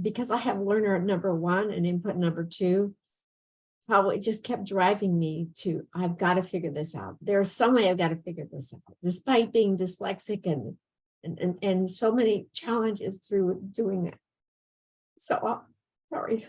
because I have learner number one and input number two, how it just kept driving me to, I've got to figure this out. There's some way I've got to figure this out, despite being dyslexic and so many challenges through doing that. So, sorry.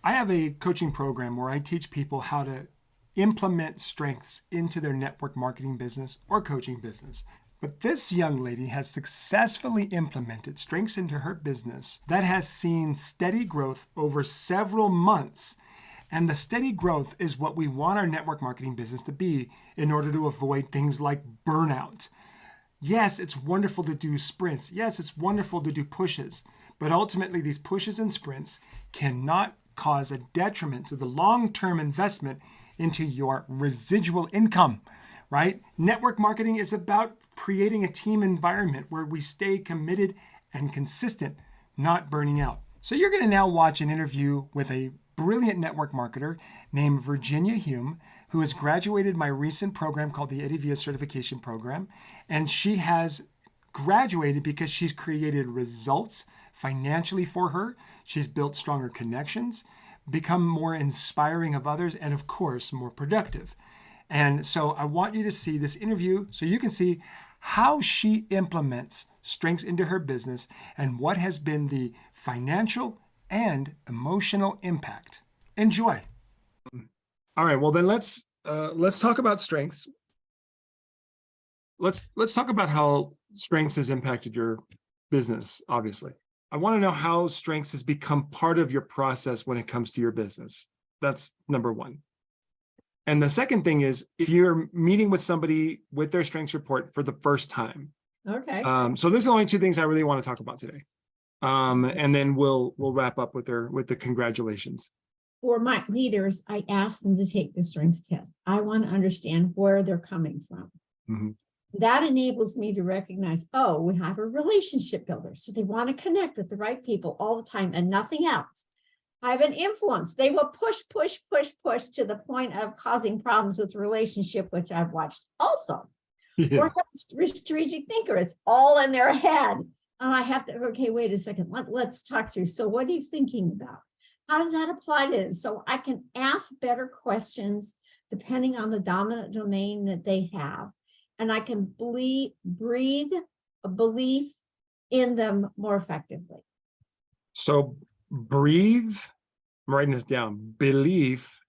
I have a coaching program where I teach people how to implement strengths into their network marketing business or coaching business. But this young lady has successfully implemented strengths into her business that has seen steady growth over several months. And the steady growth is what we want our network marketing business to be in order to avoid things like burnout. Yes, it's wonderful to do sprints. Yes, it's wonderful to do pushes. But ultimately, these pushes and sprints cannot cause a detriment to the long-term investment into your residual income, right? Network marketing is about creating a team environment where we stay committed and consistent, not burning out. So you're going to now watch an interview with a brilliant network marketer named Virginia Hume, who has graduated my recent program called the Eddie Villa Certification Program. And she has graduated because she's created results financially for her. She's built stronger connections, become more inspiring of others, and of course, more productive. And so I want you to see this interview so you can see how she implements strengths into her business and what has been the financial and emotional impact. Enjoy. All right, well then let's talk about strengths. Let's talk about how strengths has impacted your business, obviously. I want to know how strengths has become part of your process when it comes to your business. That's number one. And the second thing is, if you're meeting with somebody with their strengths report for the first time. Okay. So these are the only two things I really want to talk about today. And then we'll wrap up with the congratulations. For my leaders, I ask them to take the strengths test. I want to understand where they're coming from. Mm-hmm. That enables me to recognize, oh, we have a relationship builder. So they want to connect with the right people all the time and nothing else. I have an influence. They will push to the point of causing problems with relationship, which I've watched also. Yeah. Or a strategic thinker. It's all in their head. And I have to, okay, wait a second. Let's talk through. So what are you thinking about? How does that apply to this? So I can ask better questions depending on the dominant domain that they have. And I can breathe a belief in them more effectively. So breathe, I'm writing this down, belief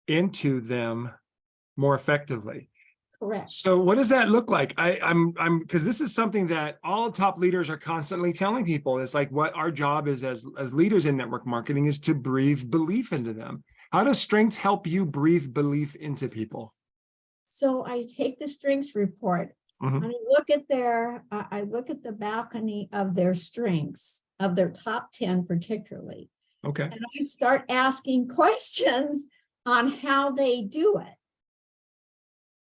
into them more effectively. Correct. So what does that look like? I'm because this is something that all top leaders are constantly telling people. It's like what our job is as leaders in network marketing is to breathe belief into them. How does strengths help you breathe belief into people? So I take the strengths report and I look at the balcony of their strengths, of their top 10 particularly. Okay. And I start asking questions on how they do it.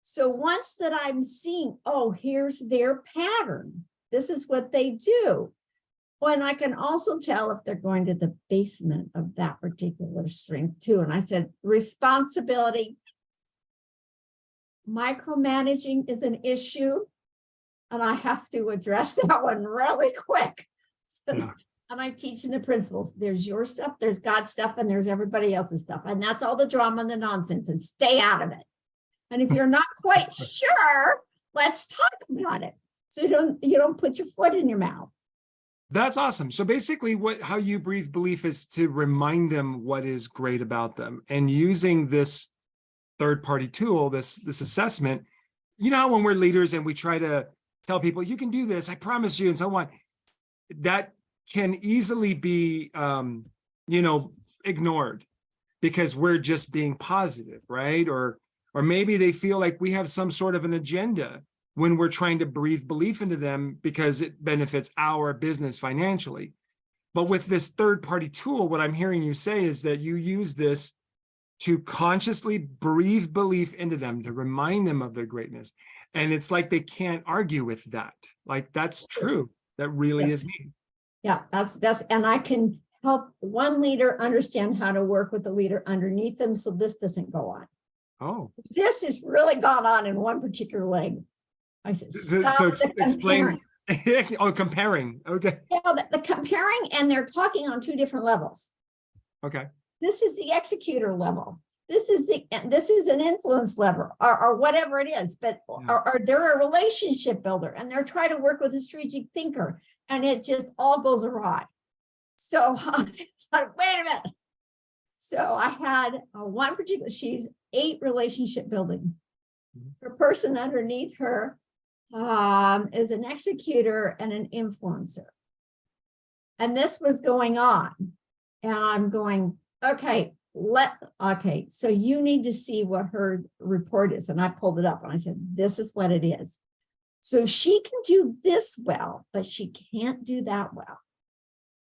So once that I'm seeing, oh, here's their pattern. This is what they do. Well, and I can also tell if they're going to the basement of that particular strength too. And I said, responsibility. Micromanaging is an issue, and I have to address that one really quick. Yeah. And I'm teaching the principles. There's your stuff, there's God's stuff, and there's everybody else's stuff. And that's all the drama and the nonsense, and stay out of it. And if you're not quite sure, let's talk about it. So you don't put your foot in your mouth. That's awesome. So basically how you breathe belief is to remind them what is great about them, and using this third-party tool, this assessment. You know how when we're leaders and we try to tell people, you can do this, I promise you, and so on, that can easily be, ignored because we're just being positive, right? Or maybe they feel like we have some sort of an agenda when we're trying to breathe belief into them because it benefits our business financially. But with this third-party tool, what I'm hearing you say is that you use this to consciously breathe belief into them, to remind them of their greatness. And it's like they can't argue with that. Like, that's true. That really is me. Yeah, that's, and I can help one leader understand how to work with the leader underneath them so this doesn't go on. Oh. This has really gone on in one particular leg. I said, So explain Oh, comparing. Okay. You know, the comparing, and they're talking on two different levels. Okay. This is the executor level. This is an influence level, or whatever it is, but or they're a relationship builder, and they're trying to work with a strategic thinker, and it just all goes awry. So it's like, wait a minute. So I had one particular, she's 8 relationship building. Her person underneath her is an executor and an influencer. And this was going on. And I'm going, okay, so you need to see what her report is. And I pulled it up and I said, this is what it is. So she can do this well, but she can't do that well.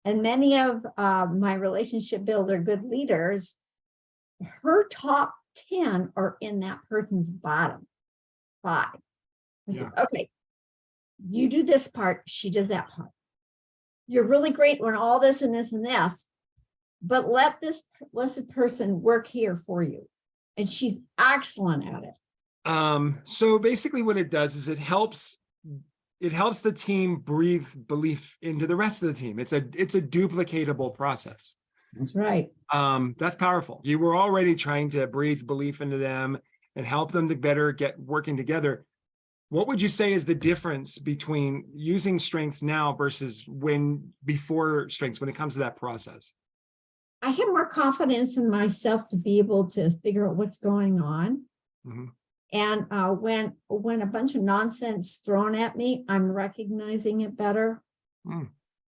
And many of my relationship builder good leaders, her top 10 are in that person's bottom 5. I said, okay, you do this part, she does that part. You're really great when all this and this and this, but let this person work here for you. And she's excellent at it. So basically what it does is it helps the team breathe belief into the rest of the team. It's a duplicatable process. That's right. That's powerful. You were already trying to breathe belief into them and help them to better get working together. What would you say is the difference between using strengths now versus before strengths when it comes to that process? I have more confidence in myself to be able to figure out what's going on. Mm-hmm. And when a bunch of nonsense thrown at me, I'm recognizing it better.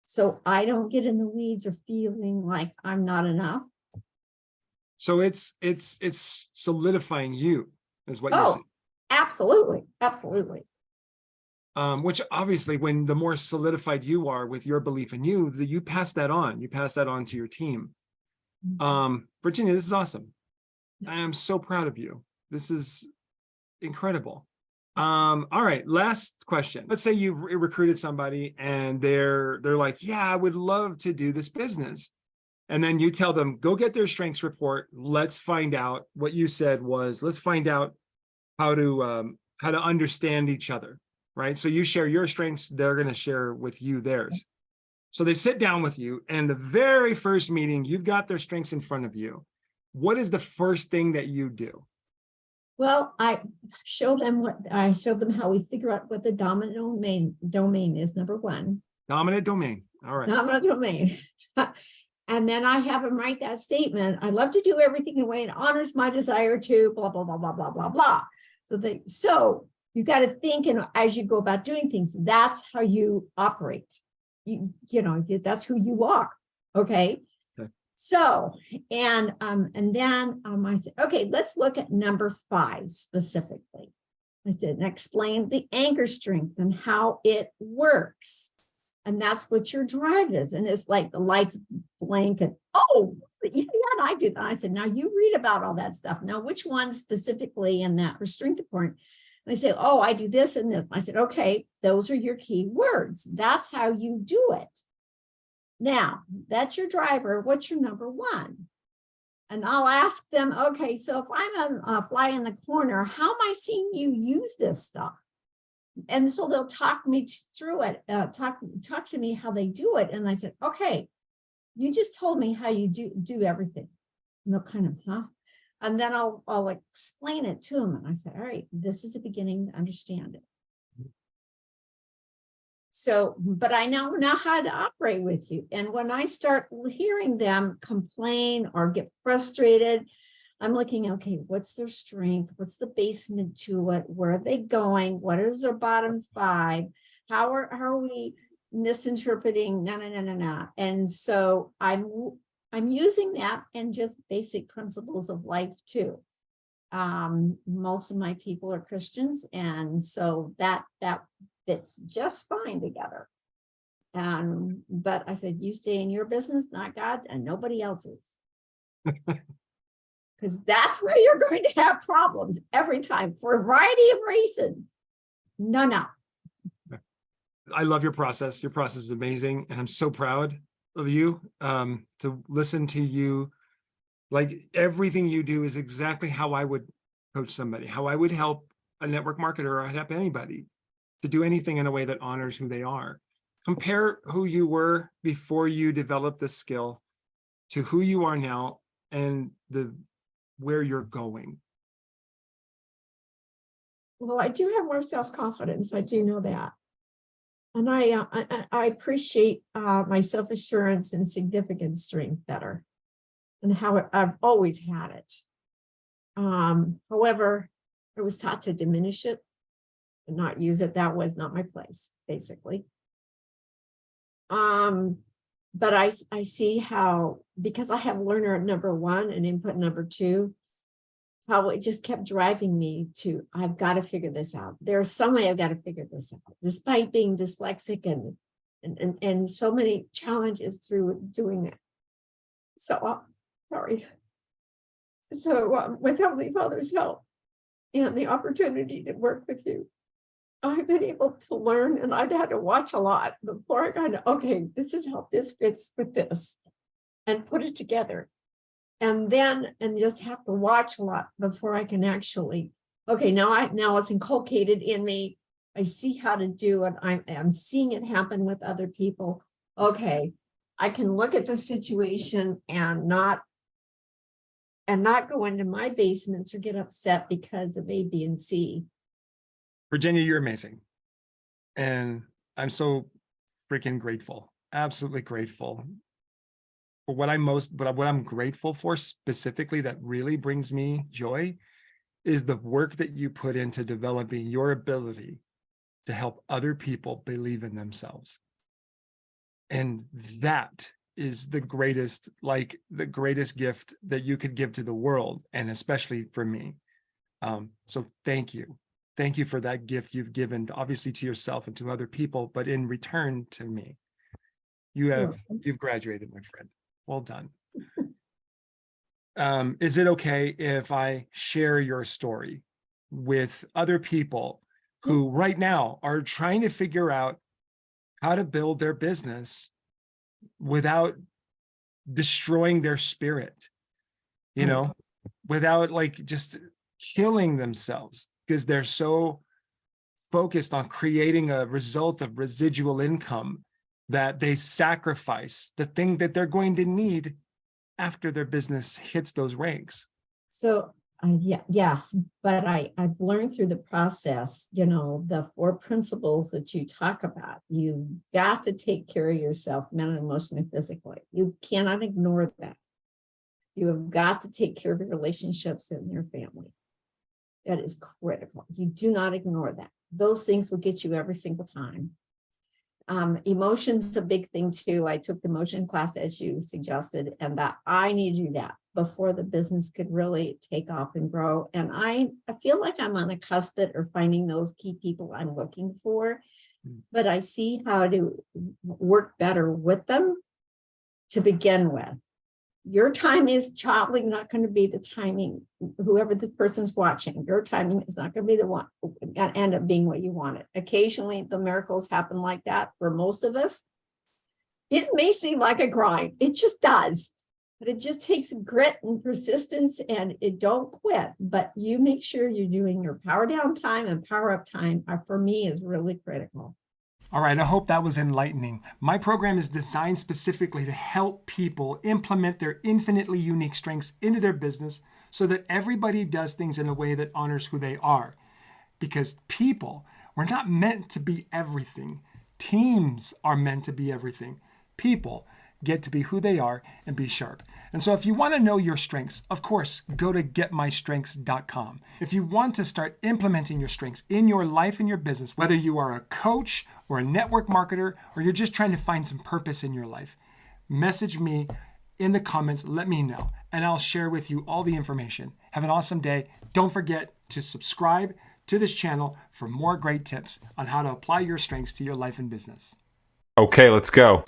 So I don't get in the weeds or feeling like I'm not enough. So it's solidifying you, is what you're saying. Absolutely. Absolutely. Which obviously, when the more solidified you are with your belief in you, you pass that on. You pass that on to your team. Virginia, this is awesome. I am so proud of you. This is incredible. All right, last question. Let's say you've recruited somebody and they're like, yeah, I would love to do this business. And then you tell them, go get their strengths report. Let's find out. What you said was, let's find out how to understand each other, right? So you share your strengths, they're going to share with you theirs. So they sit down with you, and the very first meeting, you've got their strengths in front of you. What is the first thing that you do? Well, I showed them how we figure out what the dominant domain is, number 1. Dominant domain. All right. Dominant domain. And then I have them write that statement. I love to do everything in a way that honors my desire to blah, blah, blah, blah, blah, blah, blah. So you got to think, and as you go about doing things, that's how you operate. You know, that's who you are. Okay. So, and then I said, okay, let's look at number 5 specifically. I said, and explain the anchor strength and how it works. And that's what your drive is. And it's like the lights blink and, oh, yeah, I do that. I said, now you read about all that stuff. Now, which one specifically in that strength report? And they say, oh, I do this and this. I said, okay, those are your key words. That's how you do it. Now, that's your driver. What's your number 1? And I'll ask them, okay, so if I'm a fly in the corner, how am I seeing you use this stuff? And so they'll talk me through it, talk to me how they do it. And I said, okay, you just told me how you do everything. And they'll kind of, huh? And then I'll explain it to them. And I said, all right, this is a beginning to understand it. So, but I now know how to operate with you. And when I start hearing them complain or get frustrated, I'm looking, okay, what's their strength? What's the basement to it? Where are they going? What is their bottom 5? How are we misinterpreting? No. And so I'm using that and just basic principles of life too. Most of my people are Christians, and so that fits just fine together. But I said, you stay in your business, not God's, and nobody else's. Because that's where you're going to have problems every time for a variety of reasons. No. I love your process. Your process is amazing. And I'm so proud of you to listen to you. Like, everything you do is exactly how I would coach somebody, how I would help a network marketer or I'd help anybody. to do anything in a way that honors who they are. Compare who you were before you developed the skill to who you are now and where you're going. Well, I do have more self-confidence. I do know that. And I appreciate my self-assurance and significant strength better and how I've always had it. However, I was taught to diminish it and not use it. That was not my place, basically. But I see how, because I have learner number one and input number two, how it just kept driving me to, I've got to figure this out. There's some way I've got to figure this out, despite being dyslexic and so many challenges through doing that. So, sorry. So with Heavenly Father's help and the opportunity to work with you, I've been able to learn, and I'd had to watch a lot before I kind of, okay, this is how this fits with this, and put it together. And just have to watch a lot before I can actually, okay, now it's inculcated in me. I see how to do it. I'm seeing it happen with other people. Okay, I can look at the situation and not go into my basements or get upset because of A, B, and C. Virginia, you're amazing. And I'm so freaking grateful, absolutely grateful. But what I'm grateful for specifically that really brings me joy is the work that you put into developing your ability to help other people believe in themselves. And that is the greatest gift that you could give to the world, and especially for me. So thank you. Thank you for that gift you've given, obviously to yourself and to other people, but in return to me. You've graduated, my friend. Well done. Is it okay if I share your story with other people who right now are trying to figure out how to build their business without destroying their spirit, without just killing themselves because they're so focused on creating a result of residual income that they sacrifice the thing that they're going to need after their business hits those ranks? So yes, but I've learned through the process, the 4 principles that you talk about. You've got to take care of yourself mentally, emotionally, physically. You cannot ignore that. You have got to take care of your relationships and your family. That is critical. You do not ignore that. Those things will get you every single time. Emotions a big thing too. I took the emotion class as you suggested, and that I need to do that before the business could really take off and grow. And I feel like I'm on a cusp or finding those key people I'm looking for, but I see how to work better with them to begin with. Your time is probably not going to be the timing, whoever this person's watching, your timing is not going to be the one going to end up being what you want it. Occasionally the miracles happen like that for most of us. It may seem like a grind. It just does. But it just takes grit and persistence, and it don't quit. But you make sure you're doing your power down time and power up time, for me, is really critical. All right, I hope that was enlightening. My program is designed specifically to help people implement their infinitely unique strengths into their business so that everybody does things in a way that honors who they are. Because people, we're not meant to be everything. Teams are meant to be everything. People get to be who they are and be sharp. And so if you want to know your strengths, of course, go to getmystrengths.com. If you want to start implementing your strengths in your life and your business, whether you are a coach or a network marketer, or you're just trying to find some purpose in your life, message me in the comments, let me know, and I'll share with you all the information. Have an awesome day. Don't forget to subscribe to this channel for more great tips on how to apply your strengths to your life and business. Okay, let's go.